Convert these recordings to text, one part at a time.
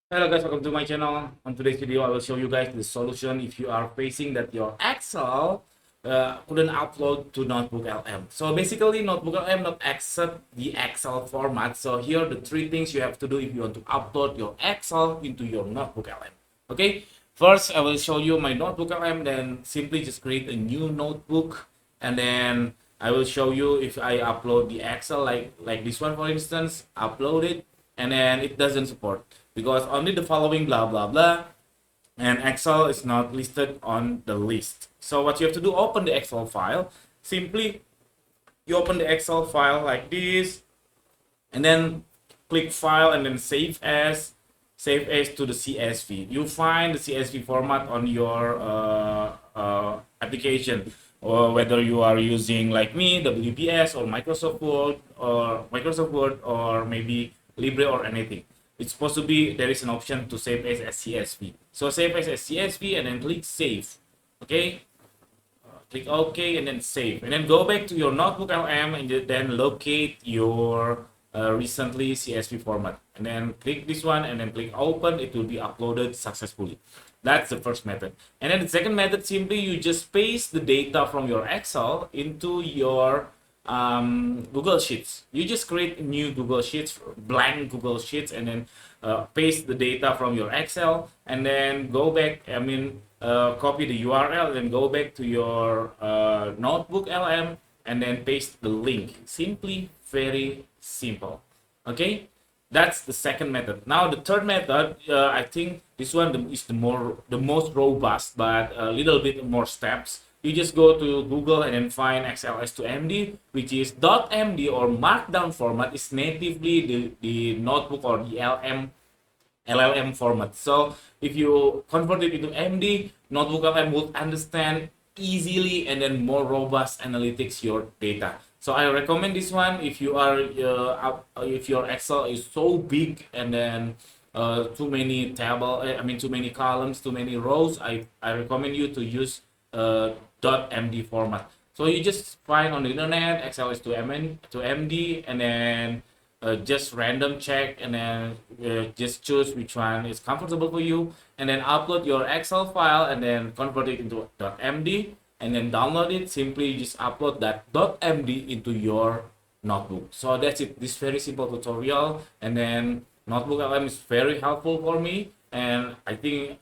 Hello guys, welcome to my channel. On today's video, I will show you guys the solution if you are facing that your Excel couldn't upload to NotebookLM. So basically, NotebookLM not accept the Excel format. So here are the three things you have to do if you want to upload your Excel into your NotebookLM. Okay, first I will show you my NotebookLM. Then simply just create a new notebook, and then I will show you if I upload the Excel like this one, for instance, upload it, and then it doesn't support because only the following blah blah blah, and Excel is not listed on the list. So what you have to do, open the Excel file. Simply you open the Excel file like this, and then click file and then save as to the CSV. You find the CSV format on your application, or whether you are using like me WPS or Microsoft Word or maybe Libre or anything. It's supposed to be, there is an option to save as CSV. So save as CSV and then click save. Okay, click OK and then save, and then go back to your NotebookLM and then locate your recently CSV format, and then click this one and then click open. It will be uploaded successfully. That's the first method. And then the second method, simply you just paste the data from your Excel into your Google Sheets. You just create new Google Sheets, blank Google Sheets, and then paste the data from your Excel, and then go back, copy the URL, then go back to your NotebookLM and then paste the link. Simply very simple. Okay, that's the second method. Now the third method, I think this one is the most robust, but a little bit more steps. You just go to Google and then find XLS2MD, which is .md or Markdown format is natively the notebook or the LLM format. So if you convert it into MD, NotebookLM will understand easily and then more robust analytics your data. So I recommend this one if you are if your Excel is so big and then too many too many columns, too many rows. I recommend you to use .md format. So you just find on the internet XLS2MD, and then just random check, and then just choose which one is comfortable for you, and then upload your Excel file and then convert it into .md and then download it. Simply just upload that .md into your notebook. So that's it. This very simple tutorial, and then NotebookLM is very helpful for me, and I think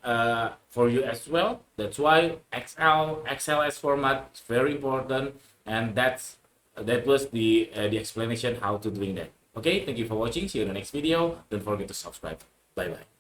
for you as well. That's why XLS format is very important, and that was the explanation how to doing that. Okay, thank you for watching. See you in the next video. Don't forget to subscribe. Bye bye.